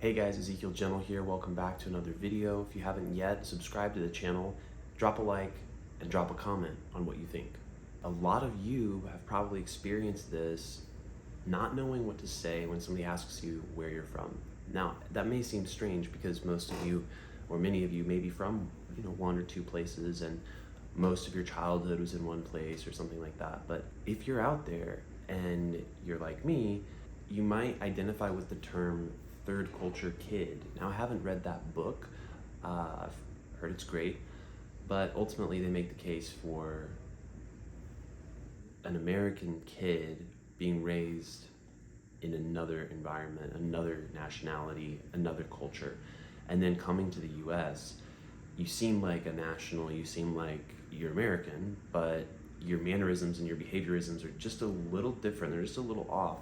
Hey guys, Ezekiel Gentle here. Welcome back to another video. If you haven't yet, subscribe to the channel, drop a like, and drop a comment on what you think. A lot of you have probably experienced this, not knowing what to say when somebody asks you where you're from. Now, that may seem strange because most of you, or many of you, may be from one or two places, and most of your childhood was in one place or something like that. But if you're out there and you're like me, you might identify with the term third culture kid. Now, I haven't read that book. I've heard it's great, but ultimately they make the case for an American kid being raised in another environment, another nationality, another culture, and then coming to the US. You seem like a national, you seem like you're American, but your mannerisms and your behaviorisms are just a little different. They're just a little off.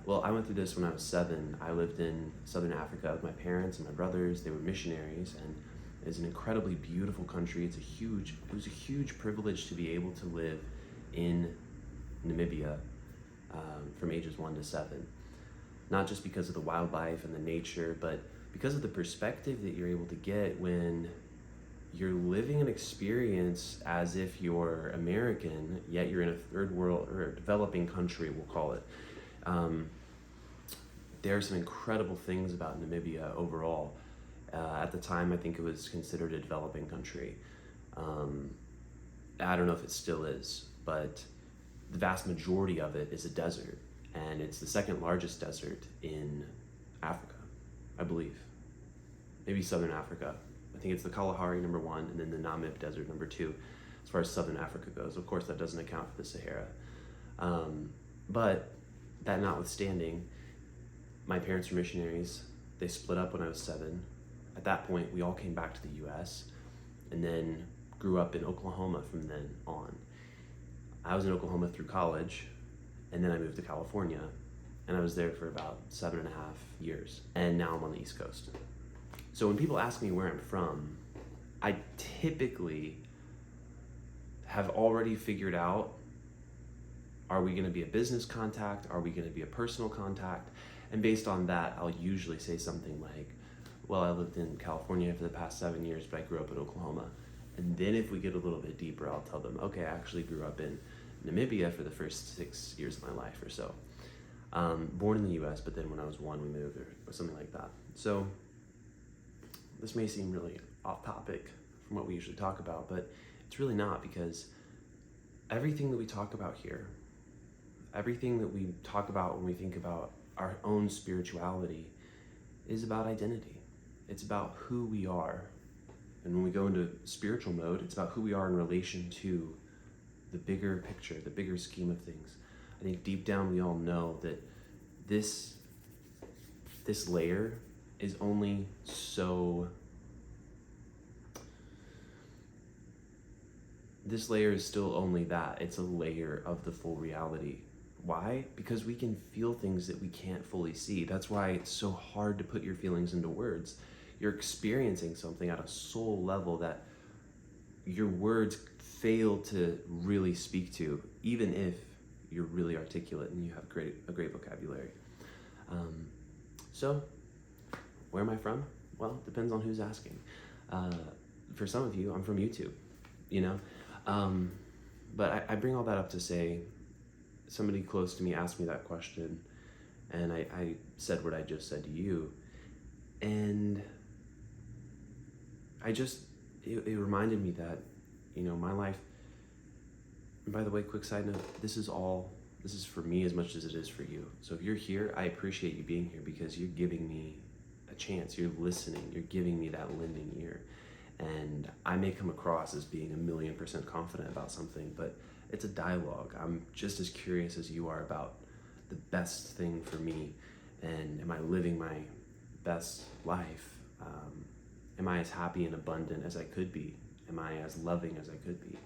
Well, I went through this when I was 7. I lived in Southern Africa with my parents and my brothers. They were missionaries, and it's an incredibly beautiful country. It was a huge privilege to be able to live in Namibia from ages 1 to 7. Not just because of the wildlife and the nature, but because of the perspective that you're able to get when you're living an experience as if you're American, yet you're in a third world or a developing country, we'll call it. There are some incredible things about Namibia overall. At the time, I think it was considered a developing country. I don't know if it still is, but the vast majority of it is a desert, and it's the second largest desert in Africa, I believe. Maybe Southern Africa. I think it's the Kalahari number 1, and then the Namib Desert number 2, as far as Southern Africa goes. Of course, that doesn't account for the Sahara. But that notwithstanding, my parents were missionaries. They split up when I was 7. At that point, we all came back to the US and then grew up in Oklahoma from then on. I was in Oklahoma through college, and then I moved to California, and I was there for about 7.5 years, and now I'm on the East Coast. So when people ask me where I'm from, I typically have already figured out, are we going to be a business contact? Are we going to be a personal contact? And based on that, I'll usually say something like, well, I lived in California for the past 7 years, but I grew up in Oklahoma. And then if we get a little bit deeper, I'll tell them, okay, I actually grew up in Namibia for the first 6 years of my life or so. Born in the US, but then when I was 1, we moved or something like that. So this may seem really off topic from what we usually talk about, but it's really not, because everything that we talk about here, everything that we talk about when we think about our own spirituality is about identity. It's about who we are. And when we go into spiritual mode, it's about who we are in relation to the bigger picture, the bigger scheme of things. I think deep down we all know that this layer is only so... This layer is still only that. It's a layer of the full reality. Why? Because we can feel things that we can't fully see. That's why it's so hard to put your feelings into words. You're experiencing something at a soul level that your words fail to really speak to, even if you're really articulate and you have a great vocabulary. So, where am I from? Well, it depends on who's asking. For some of you, I'm from YouTube, But I bring all that up to say, somebody close to me asked me that question, and I said what I just said to you, and it reminded me that, my life, and by the way, quick side note, this is for me as much as it is for you. So if you're here, I appreciate you being here, because you're giving me a chance, you're listening, you're giving me that lending ear. And I may come across as being 1,000,000% confident about something, but it's a dialogue. I'm just as curious as you are about the best thing for me, and am I living my best life? Am I as happy and abundant as I could be? Am I as loving as I could be?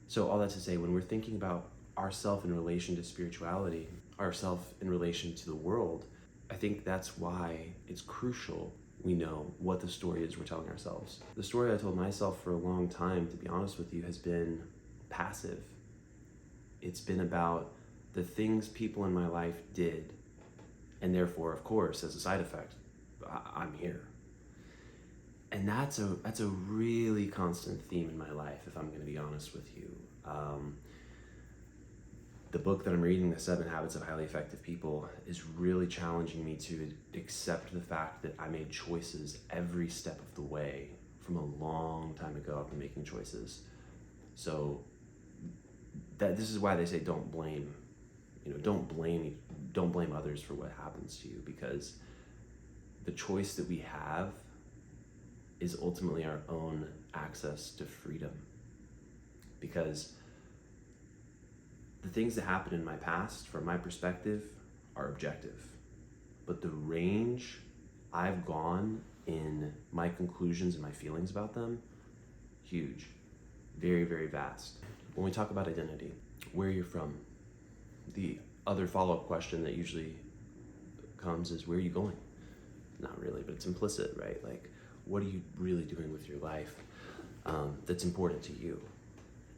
So all that to say, when we're thinking about ourself in relation to spirituality, ourself in relation to the world, I think that's why it's crucial we know what the story is we're telling ourselves. The story I told myself for a long time, to be honest with you, has been passive. It's been about the things people in my life did, and therefore, of course, as a side effect, I'm here. And that's a really constant theme in my life, if I'm going to be honest with you. The book that I'm reading, The 7 Habits of Highly Effective People, is really challenging me to accept the fact that I made choices every step of the way. From a long time ago, I've been making choices. So this is why they say don't blame. Don't blame others for what happens to you, because the choice that we have is ultimately our own access to freedom. Because the things that happened in my past, from my perspective, are objective. But the range I've gone in my conclusions and my feelings about them, huge. Very, very vast. When we talk about identity, where you're from, the other follow-up question that usually comes is, where are you going? Not really, but it's implicit, right? Like, what are you really doing with your life that's important to you?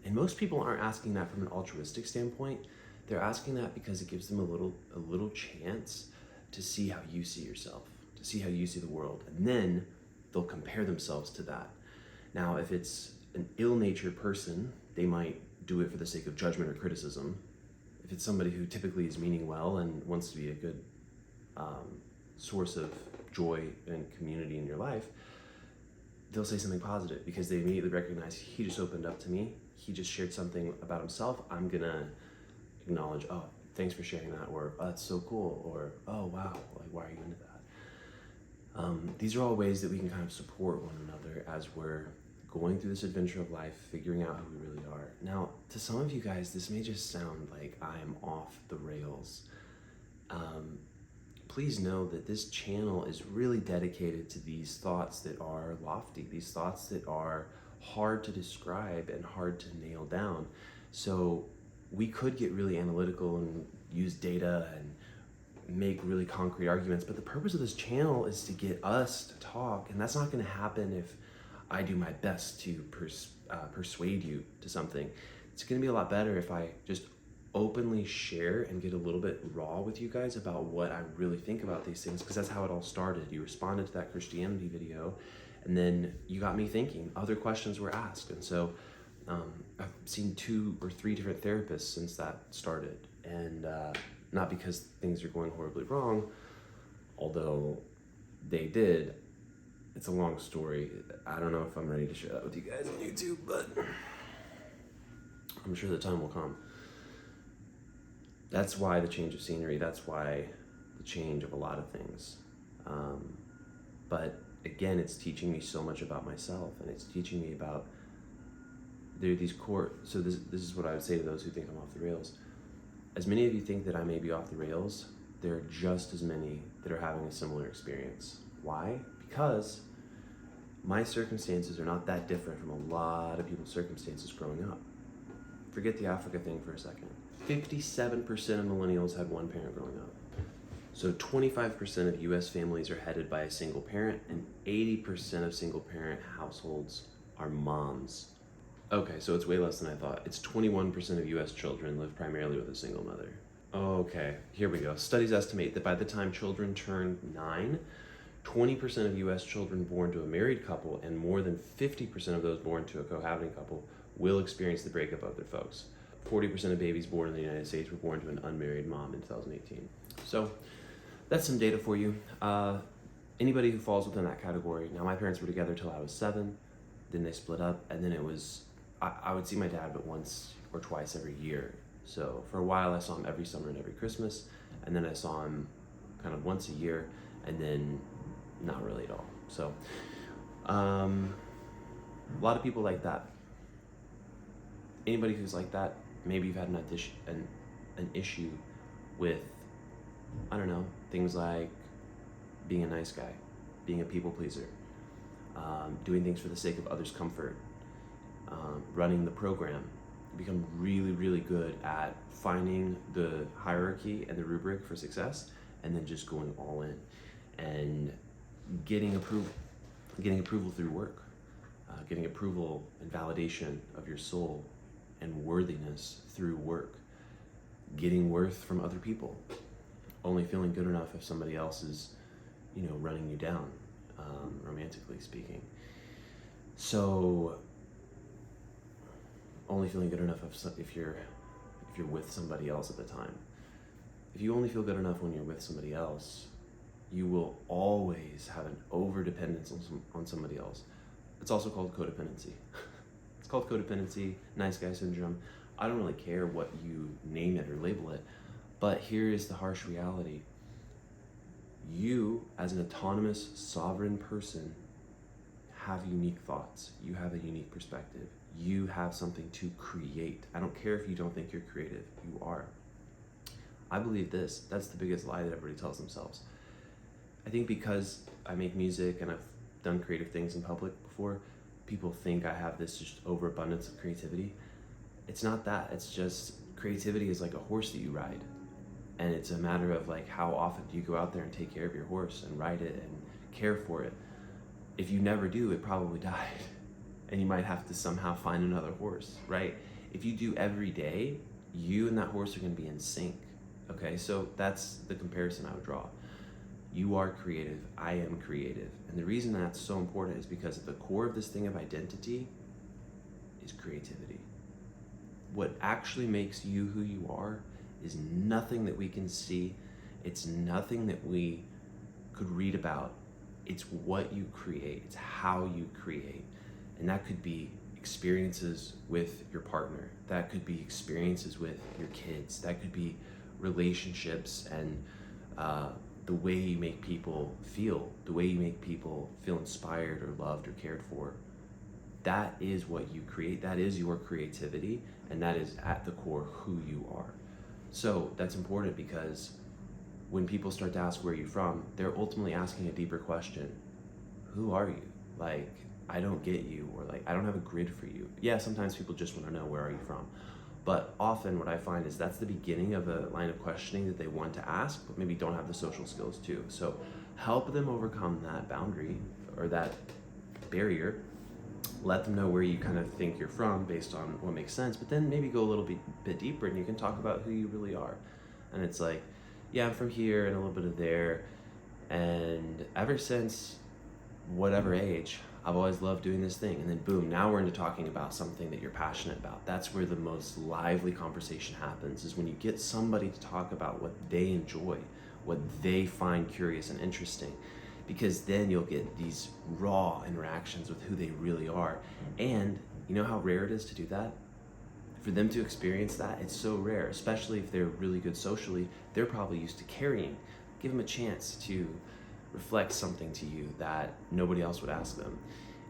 And most people aren't asking that from an altruistic standpoint. They're asking that because it gives them a little chance to see how you see yourself, to see how you see the world. And then they'll compare themselves to that. Now, if it's an ill-natured person, they might do it for the sake of judgment or criticism. If it's somebody who typically is meaning well and wants to be a good source of joy and community in your life, they'll say something positive because they immediately recognize, he just opened up to me. He just shared something about himself. I'm gonna acknowledge, oh, thanks for sharing that, or oh, that's so cool, or oh, wow, like, why are you into that? These are all ways that we can kind of support one another as we're going through this adventure of life, figuring out who we really are. Now, to some of you guys, this may just sound like I am off the rails. Please know that this channel is really dedicated to these thoughts that are lofty, these thoughts that are hard to describe and hard to nail down. So we could get really analytical and use data and make really concrete arguments, but the purpose of this channel is to get us to talk, and that's not going to happen if I do my best to persuade you to something. It's going to be a lot better if I just openly share and get a little bit raw with you guys about what I really think about these things, because that's how it all started. You responded to that Christianity video, and then you got me thinking. Other questions were asked, and so I've seen 2 or 3 different therapists since that started, and not because things are going horribly wrong, although they did. It's a long story. I don't know if I'm ready to share that with you guys on YouTube, but I'm sure the time will come. That's why the change of scenery, that's why the change of a lot of things. But again, it's teaching me so much about myself, and it's teaching me about, there are these core, so this is what I would say to those who think I'm off the rails. As many of you think that I may be off the rails, there are just as many that are having a similar experience. Why? Because my circumstances are not that different from a lot of people's circumstances growing up. Forget the Africa thing for a second. 57% of millennials had one parent growing up. So 25% of US families are headed by a single parent, and 80% of single parent households are moms. Okay, so it's way less than I thought. It's 21% of US children live primarily with a single mother. Okay, here we go. Studies estimate that by the time children turn 9, 20% of US children born to a married couple and more than 50% of those born to a cohabiting couple will experience the breakup of their folks. 40% of babies born in the United States were born to an unmarried mom in 2018. So that's some data for you. Anybody who falls within that category, now my parents were together till I was 7, then they split up, and then it was, I would see my dad but once or twice every year. So for a while I saw him every summer and every Christmas, and then I saw him kind of once a year, and then not really at all. So a lot of people like that. Anybody who's like that, maybe you've had an issue with, I don't know, things like being a nice guy, being a people pleaser, doing things for the sake of others' comfort, running the program. You become really, really good at finding the hierarchy and the rubric for success, and then just going all in and getting approval through work, getting approval and validation of your soul and worthiness through work, getting worth from other people, only feeling good enough if somebody else is, running you down, romantically speaking. So only feeling good enough if you're with somebody else at the time. If you only feel good enough when you're with somebody else, you will always have an over-dependence on somebody else. It's also called codependency. It's called codependency, nice guy syndrome. I don't really care what you name it or label it, but here is the harsh reality. You, as an autonomous, sovereign person, have unique thoughts. You have a unique perspective. You have something to create. I don't care if you don't think you're creative. You are. I believe this. That's the biggest lie that everybody tells themselves. I think because I make music and I've done creative things in public before, people think I have this just overabundance of creativity. It's not that. It's just creativity is like a horse that you ride. And it's a matter of like how often do you go out there and take care of your horse and ride it and care for it. If you never do, it probably died. And you might have to somehow find another horse, right? If you do every day, you and that horse are going to be in sync. Okay, so that's the comparison I would draw. You are creative, I am creative. And the reason that's so important is because at the core of this thing of identity is creativity. What actually makes you who you are is nothing that we can see. It's nothing that we could read about. It's what you create. It's how you create. And that could be experiences with your partner. That could be experiences with your kids. That could be relationships and the way you make people feel, the way you make people feel inspired or loved or cared for. That is what you create. That is your creativity, and that is at the core who you are. So that's important because when people start to ask where you're from, they're ultimately asking a deeper question. Who are you? Like, I don't get you, or like, I don't have a grid for you. Yeah, sometimes people just want to know, where are you from? But often what I find is that's the beginning of a line of questioning that they want to ask, but maybe don't have the social skills too. So help them overcome that boundary or that barrier. Let them know where you kind of think you're from based on what makes sense, but then maybe go a little bit deeper and you can talk about who you really are. And it's like, yeah, I'm from here and a little bit of there. And ever since whatever age, I've always loved doing this thing. And then boom, now we're into talking about something that you're passionate about. That's where the most lively conversation happens, is when you get somebody to talk about what they enjoy, what they find curious and interesting. Because then you'll get these raw interactions with who they really are. And you know how rare it is to do that? For them to experience that, it's so rare, especially if they're really good socially. They're probably used to carrying. Give them a chance to reflect something to you that nobody else would ask them.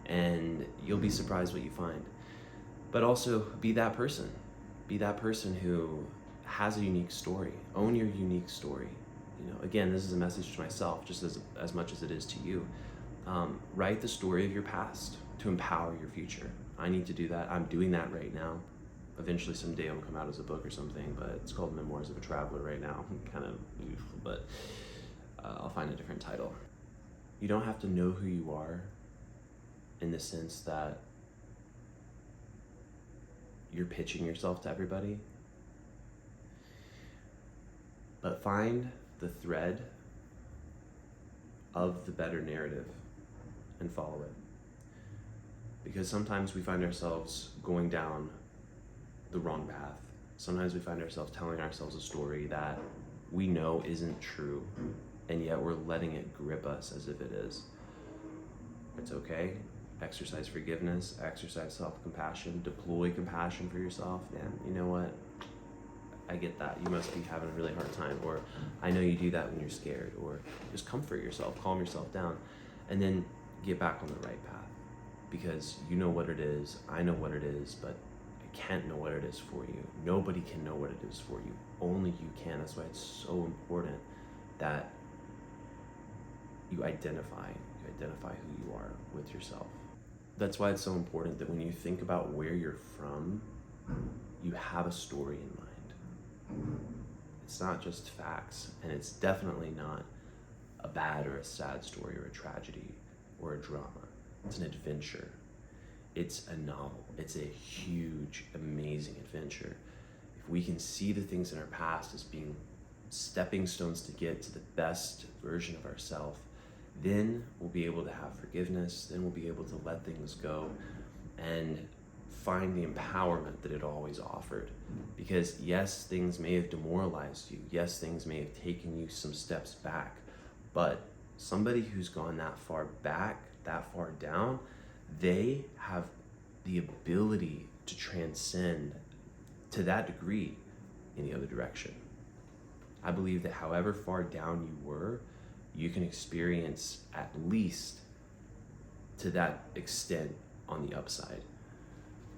And you'll be surprised what you find. But also be that person. Be that person who has a unique story. Own your unique story. Again, this is a message to myself just as much as it is to you. Write the story of your past to empower your future. I need to do that. I'm doing that right now. Eventually someday it'll come out as a book or something, but it's called Memoirs of a Traveler right now. Kind of, but I'll find a different title. You don't have to know who you are in the sense that you're pitching yourself to everybody, but find the thread of the better narrative and follow it. Because sometimes we find ourselves going down the wrong path. Sometimes we find ourselves telling ourselves a story that we know isn't true, and yet we're letting it grip us as if it is. It's okay. Exercise forgiveness, exercise self-compassion, deploy compassion for yourself. And you know what? I get that. You must be having a really hard time, or I know you do that when you're scared, or just comfort yourself, calm yourself down, and then get back on the right path. Because you know what it is, I know what it is, but I can't know what it is for you. Nobody can know what it is for you. Only you can. That's why it's so important that you identify who you are with yourself. That's why it's so important that when you think about where you're from, you have a story in mind. It's not just facts, and it's definitely not a bad or a sad story or a tragedy or a drama. It's an adventure. It's a novel. It's a huge, amazing adventure. If we can see the things in our past as being stepping stones to get to the best version of ourselves, then we'll be able to have forgiveness, then we'll be able to let things go and find the empowerment that it always offered. Because yes, things may have demoralized you, yes, things may have taken you some steps back, but somebody who's gone that far back, that far down, they have the ability to transcend to that degree in the other direction. I believe that however far down you were, you can experience at least to that extent on the upside.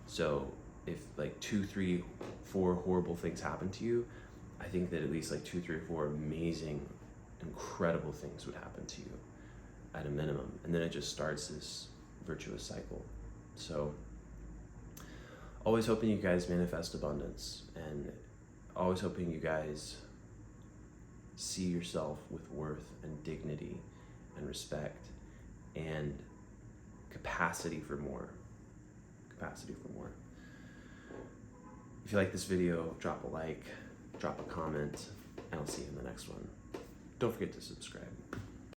So if like 2, 3, 4 horrible things happen to you, I think that at least like 2, 3, 4 amazing, incredible things would happen to you at a minimum. And then it just starts this virtuous cycle. So always hoping you guys manifest abundance, and always hoping you guys see yourself with worth and dignity and respect and capacity for more. If you like this video, drop a like, drop a comment, and I'll see you in the next one. Don't forget to subscribe.